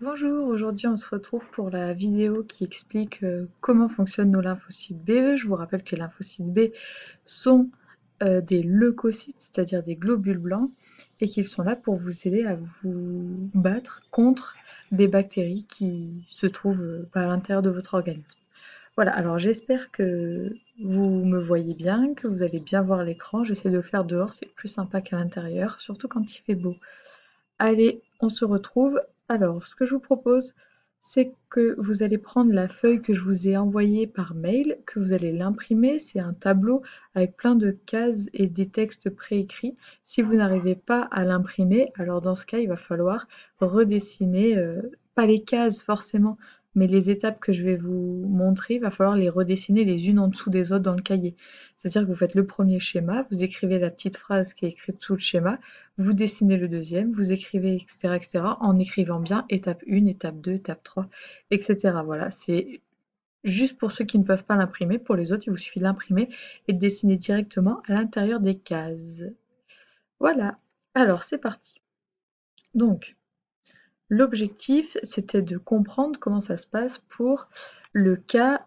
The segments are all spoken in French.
Bonjour, aujourd'hui on se retrouve pour la vidéo qui explique comment fonctionnent nos lymphocytes B. Je vous rappelle que les lymphocytes B sont des leucocytes, c'est-à-dire des globules blancs, et qu'ils sont là pour vous aider à vous battre contre des bactéries qui se trouvent à l'intérieur de votre organisme. Voilà, alors j'espère que vous me voyez bien, que vous allez bien voir l'écran. J'essaie de le faire dehors, c'est plus sympa qu'à l'intérieur, surtout quand il fait beau. Allez, on se retrouve. Alors, ce que je vous propose, c'est que vous allez prendre la feuille que je vous ai envoyée par mail, que vous allez l'imprimer. C'est un tableau avec plein de cases et des textes préécrits. Si vous n'arrivez pas à l'imprimer, alors dans ce cas, il va falloir redessiner, pas les cases forcément, mais les étapes que je vais vous montrer, il va falloir les redessiner les unes en dessous des autres dans le cahier. C'est-à-dire que vous faites le premier schéma, vous écrivez la petite phrase qui est écrite sous le schéma, vous dessinez le deuxième, vous écrivez, etc., etc., en écrivant bien étape 1, étape 2, étape 3, etc. Voilà, c'est juste pour ceux qui ne peuvent pas l'imprimer. Pour les autres, il vous suffit de l'imprimer et de dessiner directement à l'intérieur des cases. Voilà, alors c'est parti. Donc, l'objectif, c'était de comprendre comment ça se passe pour le cas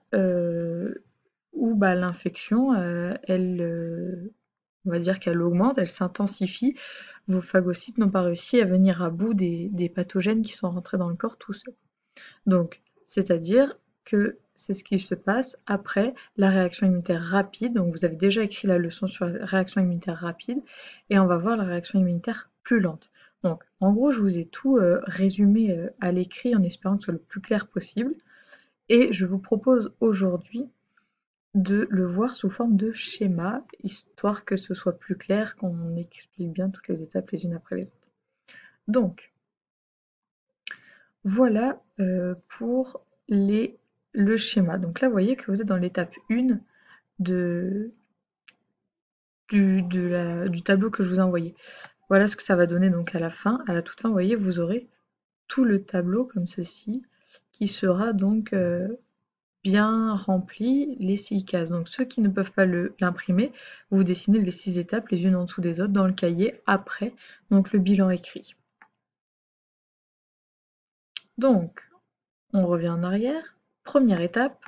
où l'infection, on va dire qu'elle augmente, elle s'intensifie. Vos phagocytes n'ont pas réussi à venir à bout des pathogènes qui sont rentrés dans le corps tout seuls. Donc, c'est-à-dire que c'est ce qui se passe après la réaction immunitaire rapide. Donc, vous avez déjà écrit la leçon sur la réaction immunitaire rapide et on va voir la réaction immunitaire plus lente. Donc, en gros, je vous ai tout résumé à l'écrit en espérant que ce soit le plus clair possible. Et je vous propose aujourd'hui de le voir sous forme de schéma, histoire que ce soit plus clair, qu'on explique bien toutes les étapes les unes après les autres. Donc, voilà pour le schéma. Donc là, vous voyez que vous êtes dans l'étape 1 du tableau que je vous ai envoyé. Voilà ce que ça va donner donc à la fin. À la toute fin, vous voyez, vous aurez tout le tableau comme ceci, qui sera donc bien rempli les 6 cases. Donc ceux qui ne peuvent pas l'imprimer, vous dessinez les 6 étapes les unes en dessous des autres dans le cahier après donc le bilan écrit. Donc, on revient en arrière. Première étape,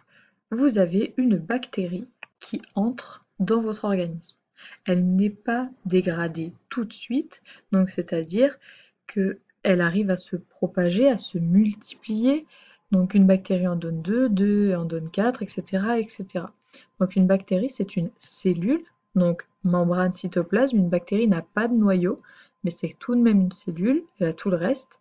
vous avez une bactérie qui entre dans votre organisme. Elle n'est pas dégradée tout de suite, donc c'est-à-dire qu'elle arrive à se propager, à se multiplier. Donc une bactérie en donne 2, 2 en donne 4, etc., etc. Donc une bactérie, c'est une cellule, donc membrane, cytoplasme. Une bactérie n'a pas de noyau, mais c'est tout de même une cellule, elle a tout le reste.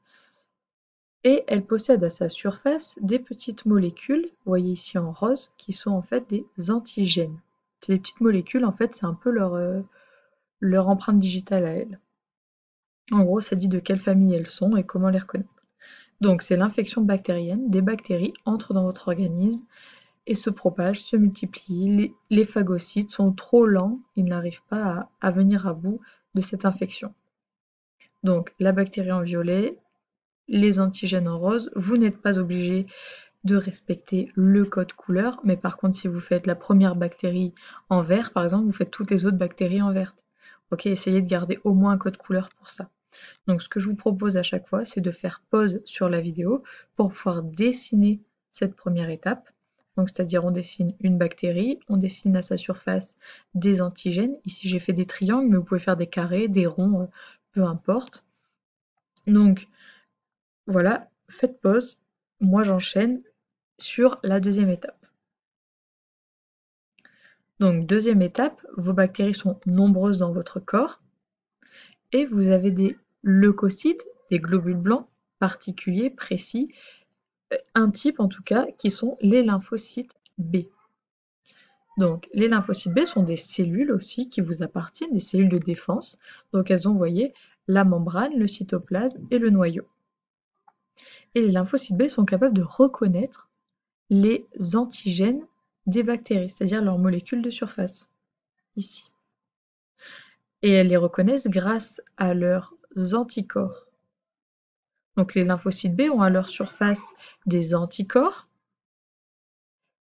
Et elle possède à sa surface des petites molécules, vous voyez ici en rose, qui sont en fait des antigènes. Ces petites molécules, en fait, c'est un peu leur empreinte digitale à elles. En gros, ça dit de quelle famille elles sont et comment les reconnaître. Donc, c'est l'infection bactérienne. Des bactéries entrent dans votre organisme et se propagent, se multiplient. Les phagocytes sont trop lents, ils n'arrivent pas à venir à bout de cette infection. Donc, la bactérie en violet, les antigènes en rose, vous n'êtes pas obligé de respecter le code couleur, mais par contre, si vous faites la première bactérie en vert, par exemple, vous faites toutes les autres bactéries en verte. Ok, essayez de garder au moins un code couleur pour ça. Donc, ce que je vous propose à chaque fois, c'est de faire pause sur la vidéo pour pouvoir dessiner cette première étape. Donc, c'est-à-dire, on dessine une bactérie, on dessine à sa surface des antigènes. Ici, j'ai fait des triangles, mais vous pouvez faire des carrés, des ronds, peu importe. Donc, voilà, faites pause. Moi, j'enchaîne sur la deuxième étape. Donc, deuxième étape, vos bactéries sont nombreuses dans votre corps et vous avez des leucocytes, des globules blancs particuliers, précis, un type en tout cas, qui sont les lymphocytes B. Donc, les lymphocytes B sont des cellules aussi qui vous appartiennent, des cellules de défense. Donc, elles ont, vous voyez, la membrane, le cytoplasme et le noyau. Et les lymphocytes B sont capables de reconnaître les antigènes des bactéries, c'est-à-dire leurs molécules de surface, ici. Et elles les reconnaissent grâce à leurs anticorps. Donc les lymphocytes B ont à leur surface des anticorps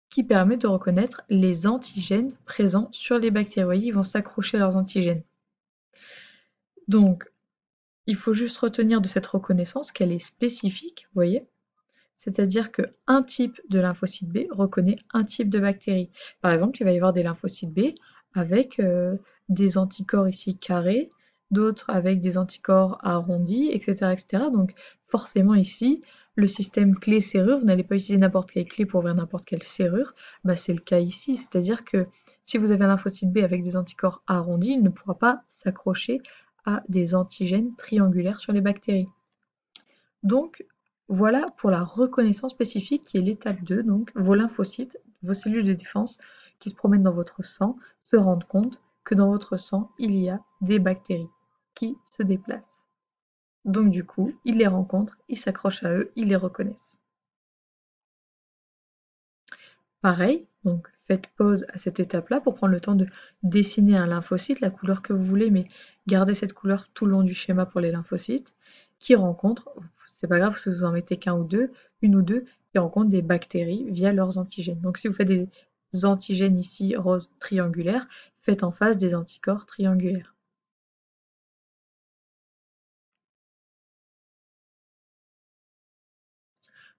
qui permettent de reconnaître les antigènes présents sur les bactéries. Vous voyez, ils vont s'accrocher à leurs antigènes. Donc, Il faut juste retenir de cette reconnaissance qu'elle est spécifique, vous voyez? C'est-à-dire qu'un type de lymphocyte B reconnaît un type de bactérie. Par exemple, il va y avoir des lymphocytes B avec des anticorps ici carrés, d'autres avec des anticorps arrondis, etc., etc. Donc forcément ici, le système clé-serrure, vous n'allez pas utiliser n'importe quelle clé pour ouvrir n'importe quelle serrure, bah, c'est le cas ici. C'est-à-dire que si vous avez un lymphocyte B avec des anticorps arrondis, il ne pourra pas s'accrocher à des antigènes triangulaires sur les bactéries. Donc, voilà pour la reconnaissance spécifique qui est l'étape 2. Donc, vos lymphocytes, vos cellules de défense qui se promènent dans votre sang, se rendent compte que dans votre sang, il y a des bactéries qui se déplacent. Donc, du coup, ils les rencontrent, ils s'accrochent à eux, ils les reconnaissent. Pareil, donc faites pause à cette étape-là pour prendre le temps de dessiner un lymphocyte, la couleur que vous voulez, mais gardez cette couleur tout le long du schéma pour les lymphocytes, qui rencontrent, c'est pas grave si vous en mettez qu'un ou deux, une ou deux, qui rencontrent des bactéries via leurs antigènes. Donc si vous faites des antigènes ici rose triangulaires, faites en face des anticorps triangulaires.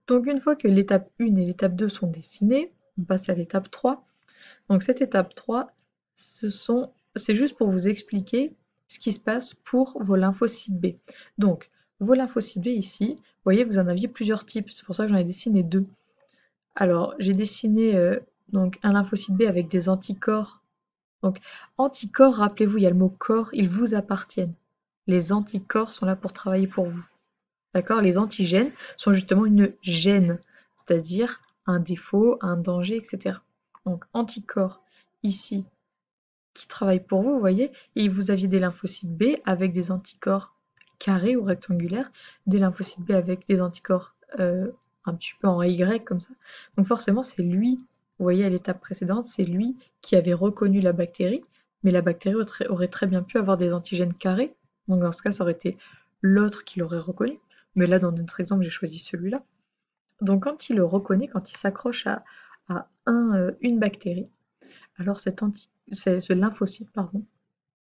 Donc une fois que l'étape 1 et l'étape 2 sont dessinées, on passe à l'étape 3. Donc cette étape 3, c'est juste pour vous expliquer ce qui se passe pour vos lymphocytes B. Donc, vos lymphocytes B ici, vous voyez, vous en aviez plusieurs types, c'est pour ça que j'en ai dessiné deux. Alors, j'ai dessiné donc un lymphocyte B avec des anticorps. Donc, anticorps, rappelez-vous, il y a le mot corps, ils vous appartiennent. Les anticorps sont là pour travailler pour vous. D'accord? Les antigènes sont justement une gêne, c'est-à-dire un défaut, un danger, etc. Donc, anticorps, ici, qui travaillent pour vous, vous voyez, et vous aviez des lymphocytes B avec des anticorps carrés ou rectangulaires, des lymphocytes B avec des anticorps un petit peu en Y comme ça. Donc forcément, c'est lui, vous voyez à l'étape précédente, c'est lui qui avait reconnu la bactérie, mais la bactérie aurait très bien pu avoir des antigènes carrés, donc dans ce cas, ça aurait été l'autre qui l'aurait reconnu, mais là, dans notre exemple, j'ai choisi celui-là. Donc quand il le reconnaît, quand il s'accroche à une bactérie, alors ce lymphocyte, pardon,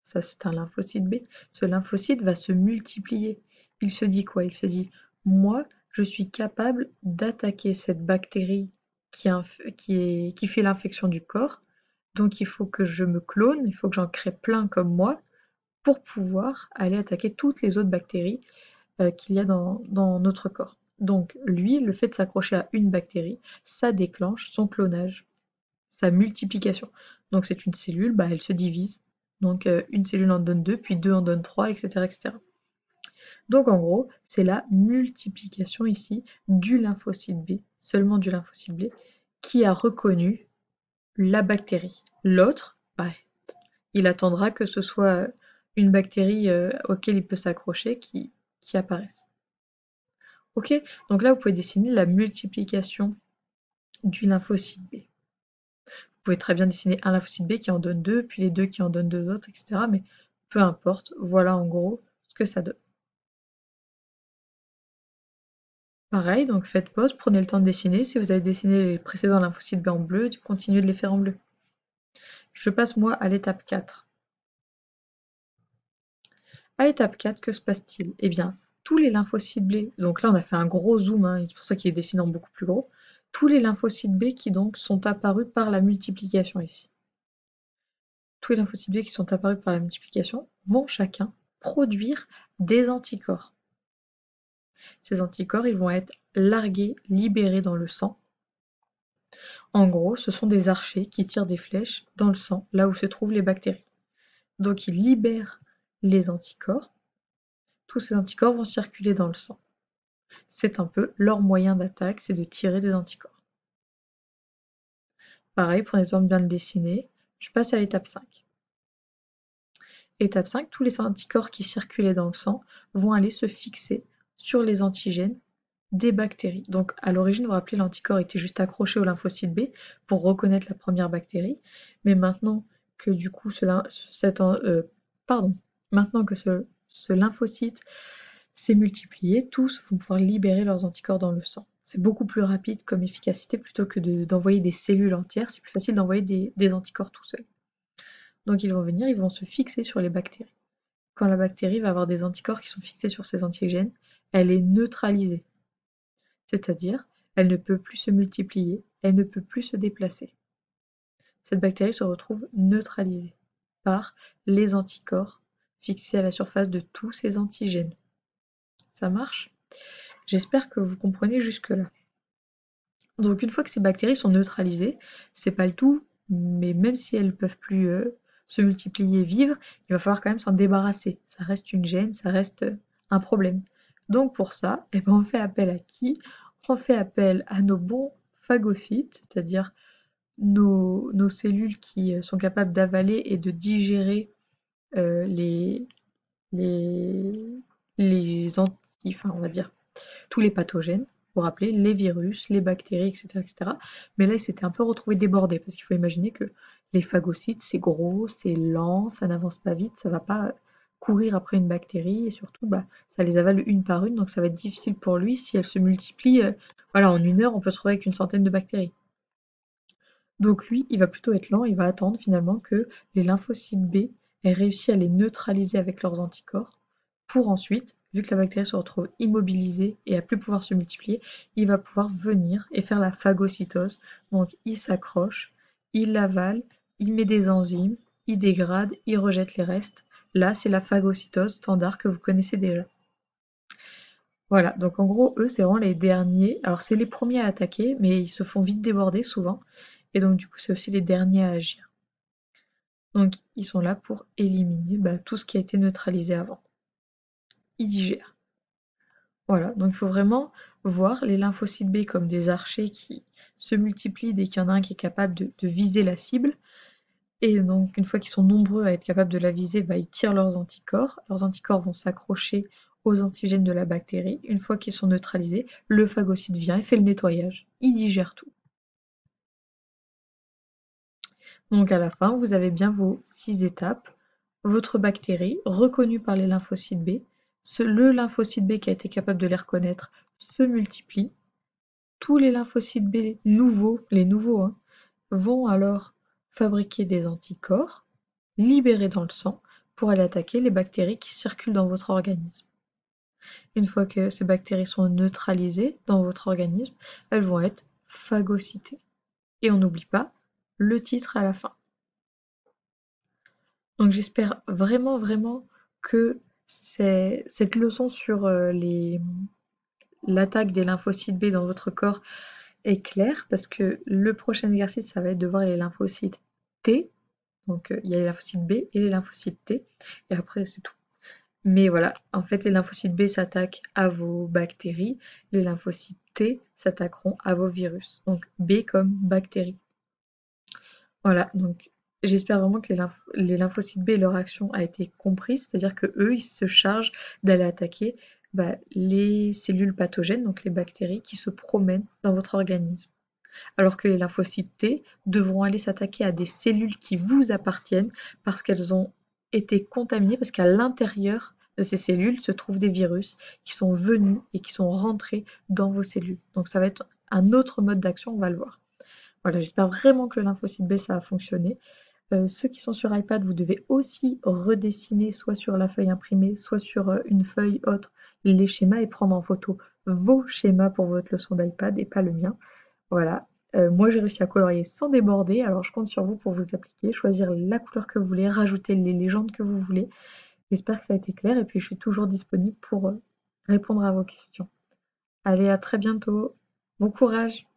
ça c'est un lymphocyte B, ce lymphocyte va se multiplier. Il se dit quoi? Il se dit, moi, je suis capable d'attaquer cette bactérie qui fait l'infection du corps, donc il faut que je me clone, il faut que j'en crée plein comme moi, pour pouvoir aller attaquer toutes les autres bactéries qu'il y a dans notre corps. Donc lui, le fait de s'accrocher à une bactérie, ça déclenche son clonage, sa multiplication. Donc c'est une cellule, bah, elle se divise. Donc une cellule en donne deux, puis deux en donne trois, etc., etc. Donc en gros, c'est la multiplication ici du lymphocyte B, seulement du lymphocyte B, qui a reconnu la bactérie. L'autre, bah, il attendra que ce soit une bactérie auquel il peut s'accrocher qui apparaisse. Ok, donc là vous pouvez dessiner la multiplication du lymphocyte B. Vous pouvez très bien dessiner un lymphocyte B qui en donne deux, puis les deux qui en donnent deux autres, etc. Mais peu importe, voilà en gros ce que ça donne. Pareil, donc faites pause, prenez le temps de dessiner. Si vous avez dessiné les précédents lymphocytes B en bleu, continuez de les faire en bleu. Je passe moi à l'étape 4. À l'étape 4, que se passe-t-il? Eh bien, tous les lymphocytes B, donc là on a fait un gros zoom, hein, c'est pour ça qu'il est dessiné en beaucoup plus gros, tous les lymphocytes B qui donc sont apparus par la multiplication ici. Tous les lymphocytes B qui sont apparus par la multiplication vont chacun produire des anticorps. Ces anticorps, ils vont être largués, libérés dans le sang. En gros, ce sont des archers qui tirent des flèches dans le sang, là où se trouvent les bactéries. Donc ils libèrent les anticorps. Tous ces anticorps vont circuler dans le sang. C'est un peu leur moyen d'attaque, c'est de tirer des anticorps. Pareil, prenez le temps de bien le dessiner. Je passe à l'étape 5. Étape 5, tous les anticorps qui circulaient dans le sang vont aller se fixer sur les antigènes des bactéries. Donc à l'origine, vous vous rappelez, l'anticorps était juste accroché au lymphocyte B pour reconnaître la première bactérie. Mais maintenant que du coup maintenant que ce lymphocyte s'est multiplié, tous vont pouvoir libérer leurs anticorps dans le sang. C'est beaucoup plus rapide comme efficacité plutôt que d'envoyer des cellules entières. C'est plus facile d'envoyer des anticorps tout seuls. Donc ils vont venir, ils vont se fixer sur les bactéries. quand la bactérie va avoir des anticorps qui sont fixés sur ces antigènes, elle est neutralisée. C'est-à-dire, elle ne peut plus se multiplier, elle ne peut plus se déplacer. Cette bactérie se retrouve neutralisée par les anticorps fixés à la surface de tous ces antigènes. Ça marche? J'espère que vous comprenez jusque-là. Donc une fois que ces bactéries sont neutralisées, c'est pas le tout, mais même si elles peuvent plus se multiplier et vivre, il va falloir quand même s'en débarrasser. Ça reste une gêne, ça reste un problème. Donc pour ça, eh ben, on fait appel à qui? On fait appel à nos bons phagocytes, c'est-à-dire nos cellules qui sont capables d'avaler et de digérer les, les, enfin on va dire tous les pathogènes, vous rappeler, les virus, les bactéries, etc., etc. Mais là, il s'était un peu retrouvé débordé, parce qu'il faut imaginer que les phagocytes, c'est gros, c'est lent, ça n'avance pas vite, ça va pas courir après une bactérie, et surtout, bah, ça les avale une par une, donc ça va être difficile pour lui si elles se multiplient. Voilà, en 1 heure, on peut se retrouver avec une centaine de bactéries. Donc lui, il va plutôt être lent, il va attendre finalement que les lymphocytes B aient réussi à les neutraliser avec leurs anticorps, pour ensuite, vu que la bactérie se retrouve immobilisée et à plus pouvoir se multiplier, il va pouvoir venir et faire la phagocytose. Donc il s'accroche, il l'avale, il met des enzymes, il dégrade, il rejette les restes. Là, c'est la phagocytose standard que vous connaissez déjà. Voilà, donc en gros, eux, c'est vraiment les derniers. Alors, c'est les premiers à attaquer, mais ils se font vite déborder souvent. Et donc, du coup, c'est aussi les derniers à agir. Donc, ils sont là pour éliminer tout ce qui a été neutralisé avant. Ils digèrent. Voilà, donc il faut vraiment voir les lymphocytes B comme des archers qui se multiplient dès qu'il y en a un qui est capable de viser la cible. Et donc, une fois qu'ils sont nombreux à être capables de la viser, ils tirent leurs anticorps. Leurs anticorps vont s'accrocher aux antigènes de la bactérie. Une fois qu'ils sont neutralisés, le phagocyte vient et fait le nettoyage. Il digère tout. Donc à la fin, vous avez bien vos 6 étapes. Votre bactérie, reconnue par les lymphocytes B, le lymphocyte B qui a été capable de les reconnaître se multiplie. Tous les lymphocytes B nouveaux, les nouveaux, vont alors fabriquer des anticorps, libérés dans le sang, pour aller attaquer les bactéries qui circulent dans votre organisme. Une fois que ces bactéries sont neutralisées dans votre organisme, elles vont être phagocytées. Et on n'oublie pas le titre à la fin. Donc j'espère vraiment, vraiment que cette leçon sur l'attaque des lymphocytes B dans votre corps est claire, parce que le prochain exercice, ça va être de voir les lymphocytes T. Donc il y a les lymphocytes B et les lymphocytes T, et après c'est tout. Mais voilà, en fait les lymphocytes B s'attaquent à vos bactéries, les lymphocytes T s'attaqueront à vos virus. Donc B comme bactérie. Voilà, donc j'espère vraiment que les lymphocytes B, leur action a été comprise, c'est-à-dire que eux, ils se chargent d'aller attaquer les cellules pathogènes, donc les bactéries qui se promènent dans votre organisme. Alors que les lymphocytes T devront aller s'attaquer à des cellules qui vous appartiennent parce qu'elles ont été contaminées, parce qu'à l'intérieur de ces cellules se trouvent des virus qui sont venus et qui sont rentrés dans vos cellules. Donc ça va être un autre mode d'action, on va le voir. Voilà, j'espère vraiment que le lymphocyte B, ça a fonctionné. Ceux qui sont sur iPad, vous devez aussi redessiner soit sur la feuille imprimée, soit sur une feuille autre, les schémas et prendre en photo vos schémas pour votre leçon d'iPad et pas le mien. Voilà. Moi, j'ai réussi à colorier sans déborder, alors je compte sur vous pour vous appliquer, choisir la couleur que vous voulez, rajouter les légendes que vous voulez. J'espère que ça a été clair et puis je suis toujours disponible pour répondre à vos questions. Allez, à très bientôt. Bon courage!